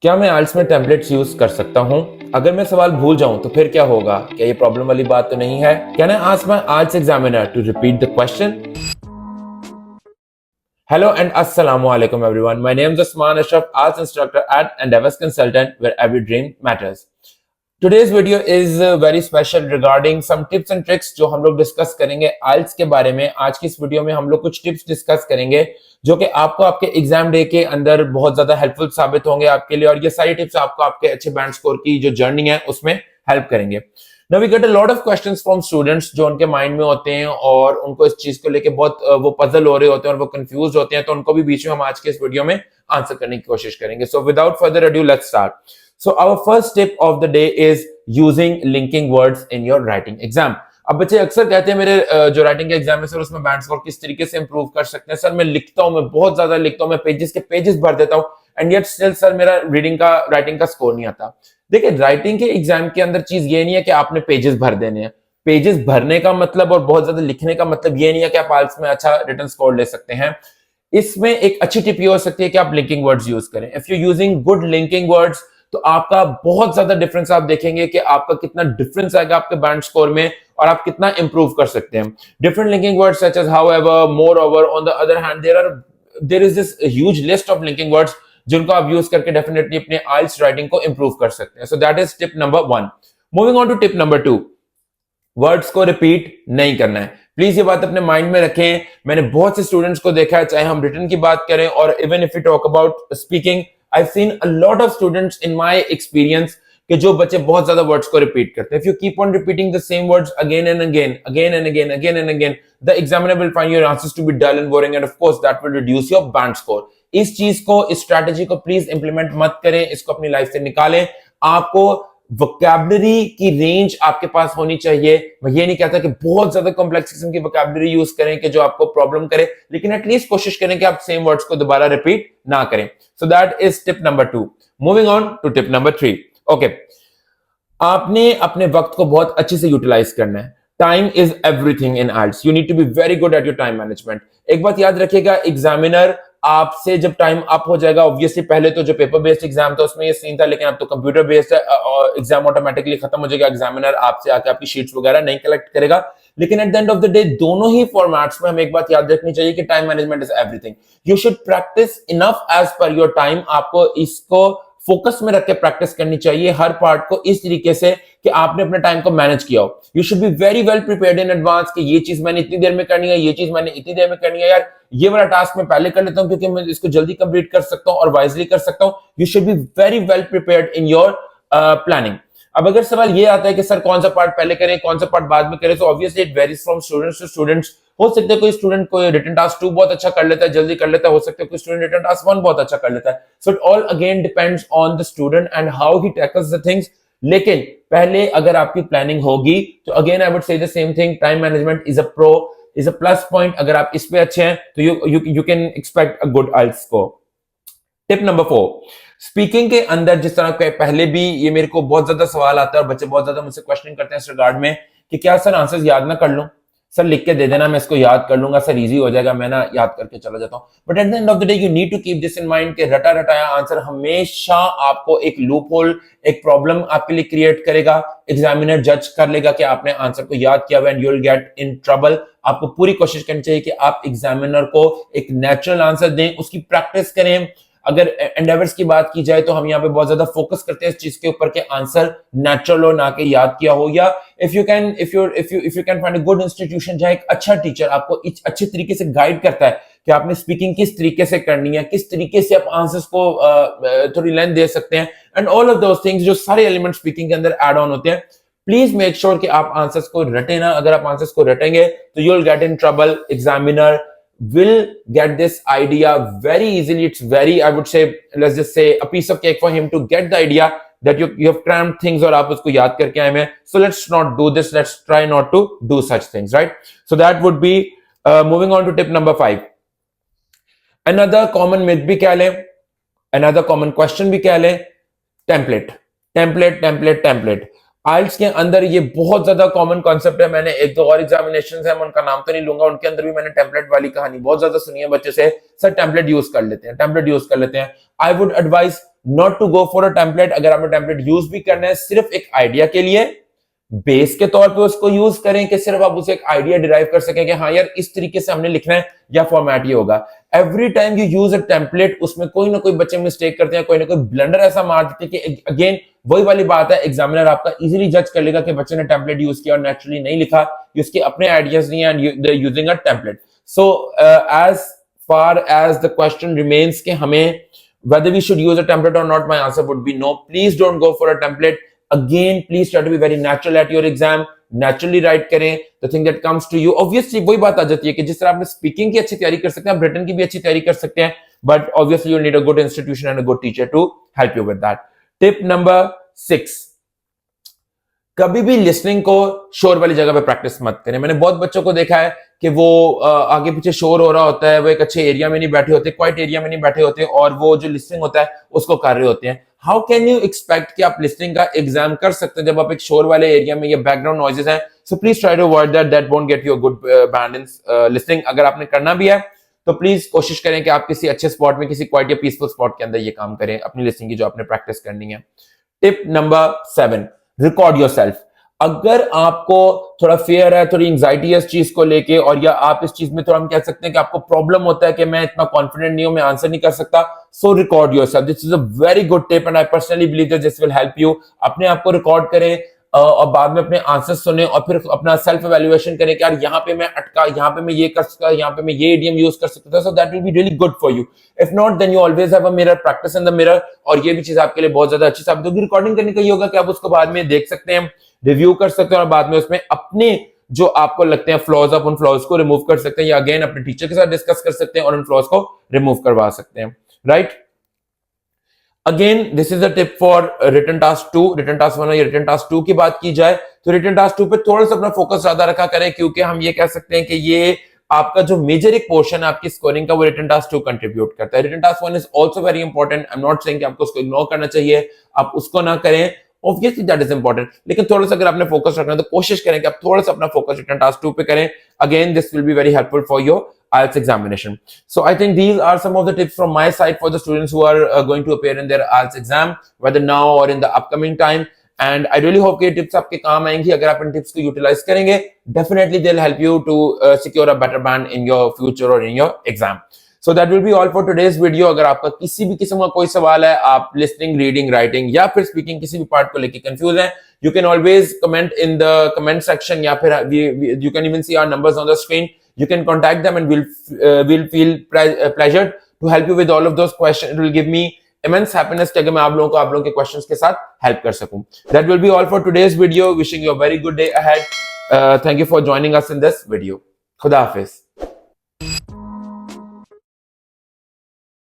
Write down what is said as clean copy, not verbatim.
क्या मैं आइल्स में टेम्पलेट्स यूज कर सकता हूँ? अगर मैं सवाल भूल जाऊं तो फिर क्या होगा? क्या ये प्रॉब्लम वाली बात तो नहीं है? Can I ask my IELTS examiner to repeat the question? Hello and assalamu alaikum everyone. My name is Usman Ashraf, arts instructor at Endeavors Consultant, where every dream matters. Today's video is very special regarding some tips and tricks जो हम लोग discuss करेंगे आइल्स के बारे में। आज की इस वीडियो में हम लोग कुछ टिप्स डिस्कस करेंगे जो कि आपको आपके एग्जाम डे के अंदर बहुत ज्यादा हेल्पफुल साबित होंगे आपके लिए, और ये सारी टिप्स आपको आपके अच्छे बैंड स्कोर की जो जर्नी है उसमें हेल्प करेंगे। Now we get a lot of questions from students जो उनके माइंड में होते हैं और उनको इस चीज को लेके बहुत वो पजल हो रहे होते हैं और वो कंफ्यूज होते हैं, तो उनको भी बीच में हम आज के इस वीडियो में आंसर करने की कोशिश करेंगे। So without further adieu let's start. So our first tip of the day is using linking words in your writing exam. अब बच्चे अक्सर कहते हैं मेरे जो राइटिंग के एग्जाम है सर उसमें बैंड स्कोर किस तरीके से इंप्रूव कर सकते हैं। सर मैं लिखता हूं, मैं बहुत ज्यादा लिखता हूं, मैं पेजेस के पेजेस भर देता हूं एंड येट स्टिल सर मेरा राइटिंग का स्कोर नहीं आता। देखिए, राइटिंग के एग्जाम के अंदर चीज ये नहीं है कि आपने पेजेस भर देने हैं। पेजेस भरने का मतलब और बहुत ज्यादा लिखने का मतलब ये नहीं है कि आप आइल्स में अच्छा रिटन स्कोर ले सकते हैं। इसमें एक अच्छी टिप ये हो सकती है कि आप लिंकिंग वर्ड्स यूज करें। If you using good linking words तो आपका बहुत ज्यादा डिफरेंस आप देखेंगे कि आपका कितना डिफरेंस आएगा आपके बैंड स्कोर में और आप कितना इंप्रूव कर सकते हैं। Different linking words such as however, moreover, on the other hand there is this huge list of linking words जिनको आप यूज करके डेफिनेटली अपने आइल्स राइटिंग को इंप्रूव कर सकते हैं। So that is tip number 1। Moving on to tip number 2, words को repeat नहीं करना है। प्लीज ये बात अपने माइंड में रखें। मैंने बहुत से स्टूडेंट्स को देखा है, चाहे हम रिटन की बात करें और even if you talk about speaking, I seen a lot of students in my experience कि जो बच्चे बहुत ज्यादा वर्ड्स को रिपीट करते हैं। If you keep on repeating the same words again and again, again and again, again and again, the examiner will find your answers to be dull and boring and of course that will reduce your band score. इस चीज को, इस strategy को please implement मत करें, इसको अपनी life से निकालें। आपको वोकैबुलरी की रेंज आपके पास होनी चाहिए। मैं ये नहीं कहता कि बहुत ज्यादा कॉम्प्लेक्स किस्म की वोकैबुलरी यूज करें कि जो आपको प्रॉब्लम करे, लेकिन एटलीस्ट कोशिश करें कि आप सेम वर्ड्स को दोबारा रिपीट ना करें। So that is tip number 2। Moving on to tip number 3। Okay, आपने अपने वक्त को बहुत अच्छे से यूटिलाइज करना है। Time is everything in IELTS. You need to be very good at your time management. एक बात याद रखिएगा, एग्जामिनर आपसे जब टाइम अप हो जाएगा, ऑब्वियसली पहले तो जो पेपर बेस्ड एग्जाम था उसमें ये सीन था, लेकिन अब तो कंप्यूटर बेस्ड है और एग्जाम ऑटोमेटिकली खत्म हो जाएगा। एग्जामिनर आपसे आके आपकी शीट्स वगैरह नहीं कलेक्ट करेगा, लेकिन eight the end of the day दोनों ही फॉर्मेट्स में हमें एक बात याद रखनी चाहिए कि time management is everything. You should practise enough as per your time. आपको इसको फोकस में रख के प्रैक्टिस करनी चाहिए हर पार्ट को इस तरीके से कि आपने अपने टाइम को मैनेज किया हो। You should be very well prepared in advance कि ये चीज मैंने इतनी देर में करनी है, ये चीज मैंने इतनी देर में करनी है, यार ये वाला टास्क मैं पहले कर लेता हूं क्योंकि मैं इसको जल्दी कंप्लीट कर सकता हूं और वाइजली कर सकता हूं। You should be very well prepared in your planning. अब अगर सवाल ये आता है कि सर कौन सा पार्ट पहले करें, कौन सा पार्ट बाद में करें, तो obviously it varies from students to students. हो सकता है कोई स्टूडेंट कोई रिटन टास्क 2 बहुत अच्छा कर लेता है, जल्दी कर लेता है, हो सकता है कोई स्टूडेंट रिटन टास्क 1 बहुत अच्छा कर लेता है। So it all again depends on the student and how he tackles the things. लेकिन पहले अगर आपकी प्लानिंग होगी तो again I would say the same thing, time management is a plus point. अगर आप इस पे अच्छे हैं तो you can expect a good IELTS score. Tip number 4, speaking के अंदर जिस तरह के पहले भी ये मेरे को बहुत ज्यादा सवाल आता है और बच्चे बहुत ज्यादा मुझसे क्वेश्चन करते हैं इस रिगार्ड में कि क्या सर आंसर्स याद ना कर लूं, सर लिख के दे देना मैं इसको याद कर लूंगा, सर इजी हो जाएगा, मैं ना याद करके चला जाता हूं। But at the end of the day you need to keep this in mind कि रटा रटाया आंसर हमेशा आपको एक लूप होल, एक प्रॉब्लम आपके लिए क्रिएट करेगा। एग्जामिनर जज कर लेगा कि आपने आंसर को याद किया हुआ and you will get in trouble. आपको पूरी कोशिश करनी चाहिए कि आप एग्जामिनर को एक नेचुरल आंसर दें, उसकी प्रैक्टिस करें। अगर एंडेवर्स की बात की जाए तो हम यहाँ पे बहुत ज्यादा फोकस करते हैं इस चीज के ऊपर कि आंसर नेचुरल हो, ना कि याद किया हो। या if you can find a good institution जहां एक अच्छा टीचर आपको अच्छे तरीके से गाइड करता है कि आपने स्पीकिंग किस तरीके से करनी है, किस तरीके से आप आंसर्स को थोड़ी लेंथ दे सकते हैं and all of those things, जो सारे एलिमेंट स्पीकिंग के अंदर एड ऑन होते हैं। प्लीज मेक श्योर कि आप आंसर्स को रटे ना। अगर आप आंसर्स को रटेंगे तो you will get in trouble. Examiner will get this idea very easily. It's very, I would say, let's just say a piece of cake for him to get the idea that you have crammed things और आप उसको याद करके आए हैं। So let's not do this. Let's try not to do such things, right? So that would be moving on to tip number 5. Another common myth भी कह लें, another common question भी कह लें, टेम्पलेट। आइल्स के अंदर ये बहुत ज्यादा कॉमन कॉन्सेप्ट है। मैंने एक दो और एग्जामिनेशंस हैं, मैं उनका नाम तो नहीं लूंगा, उनके अंदर भी मैंने टेम्पलेट वाली कहानी बहुत ज्यादा सुनी है बच्चे से। सर टेम्पलेट यूज कर लेते हैं। I would advise not to go for a template. अगर आपने टेम्पलेट यूज भी करना है सिर्फ एक आइडिया के लिए, बेस के तौर पे उसको यूज करें कि सिर्फ आप उसे एक आइडिया डिराइव कर सकें कि हाँ यार इस तरीके से हमने लिखना है या फॉर्मेट ये होगा। Every time you use a template, उसमें कोई ना कोई बच्चे मिस्टेक करते हैं, कोई ना कोई ब्लंडर ऐसा मार देते हैं कि अगेन वही वाली बात है, एग्जामिनर आपका इजीली जज कर लेगा कि बच्चे ने टेम्पलेट यूज किया और नेचुरली नहीं लिखा, उसके अपने आइडियाज नहीं है, using a template. So as far as the question remains कि हमें whether we should use a template or not, my answer would be no. Please don't go for a template. Again, please try to be very natural at your exam. Naturally write करें the thing that comes to you. Obviously वही बात आ जाती है कि जिस तरह आपने speaking की अच्छी तैयारी कर सकते हैं, आप रिटन की भी अच्छी तैयारी कर सकते हैं, but obviously you need a good institution and a good teacher to help you with that. Tip number 6, कभी भी लिसनिंग को शोर वाली जगह पे प्रैक्टिस मत करें। मैंने बहुत बच्चों को देखा है कि वो आगे पीछे शोर हो रहा होता है, वो एक अच्छे एरिया में नहीं बैठे होते, क्वाइट एरिया में नहीं बैठे होते और वो जो लिसनिंग होता है उसको कर रहे होते हैं। हाउ कैन यू एक्सपेक्ट कि आप लिसनिंग का एग्जाम कर सकते हैं जब आप एक शोर वाले एरिया में, ये बैकग्राउंड नॉइजेस हैं। So please try to avoid that, that won't get you a good band in listening. अगर आपने करना भी है तो प्लीज कोशिश करें कि आप किसी अच्छे स्पॉट में, किसी क्वाइट या पीसफुल स्पॉट के अंदर ये काम करें अपनी लिसनिंग की जो आपने प्रैक्टिस करनी है। Tip number 7, record yourself. अगर आपको थोड़ा फेयर है, थोड़ी एंजाइटी है इस चीज को लेके, और या आप इस चीज में थोड़ा हम कह सकते हैं कि आपको प्रॉब्लम होता है कि मैं इतना कॉन्फिडेंट नहीं हूं, मैं आंसर नहीं कर सकता, सो record yourself. This is a very good tip and I personally believe that this will help you. अपने आप को रिकॉर्ड करें और बाद में अपने आंसर सुने और फिर अपना सेल्फ इवैल्यूएशन करें कि यार यहाँ पे मैं अटका, यहाँ पे मैं ये कर सकता, यहाँ पे मैं ये इडियम यूज कर सकता था, so that will be really good for you. If not then you always have a mirror, practise in the mirror, और ये भी चीज आपके लिए बहुत ज्यादा अच्छी साबित होगी। रिकॉर्डिंग करने का ये होगा कि आप उसको बाद में देख सकते हैं, रिव्यू कर सकते हैं और बाद में उसमें अपने जो आपको लगते हैं फ्लॉज, आप उन फ्लॉज को रिमूव कर सकते हैं या अगेन अपने टीचर के साथ डिस्कस कर सकते हैं और उन फ्लॉज को रिमूव करवा सकते हैं, right. Again this is a tip for written task 2, written task 1 और रिटन टास्क 2 की बात की जाए तो रिटन टास्क 2 पे थोड़ा सा अपना फोकस ज्यादा रखा करें, क्योंकि हम ये कह सकते हैं कि ये आपका जो मेजर एक पोर्शन है आपकी स्कोरिंग का वो रिटन टास्क 2 कंट्रीब्यूट करता है। Written task 1 is also very important, I am not saying कि आपको उसको इग्नोर करना चाहिए, आप उसको ना करें, ऑब्वियसली दैट इज इंपॉर्टेंट, लेकिन थोड़ा सा अगर आपने फोकस रखना है तो कोशिश करें कि आप थोड़ा सा अपना फोकस रिटन टास्क 2 पे करें। Again this will be very helpful for your IELTS examination. So I think these are some of the tips from my side for the students who are going to appear in their IELTS exam, whether now or in the upcoming time. And I really hope कि tips आपके काम आएंगी। अगर आप इन tips को utilize करेंगे, definitely they'll help you to secure a better band in your future or in your exam. So that will be all for today's video. अगर आपका किसी भी किस्म का कोई सवाल है, आप listening, reading, writing या फिर speaking किसी भी पार्ट को लेके कंफ्यूज हैं, you can always comment in the comment section या फिर you can even see our numbers on the screen. You can contact them and we'll feel pleasured to help you with all of those questions. It will give me immense happiness कि अगर मैं आप लोगों के questions के साथ help कर सकूं. That will be all for today's video. Wishing you a very good day ahead. Thank you for joining us in this video. खुदा हाफिज.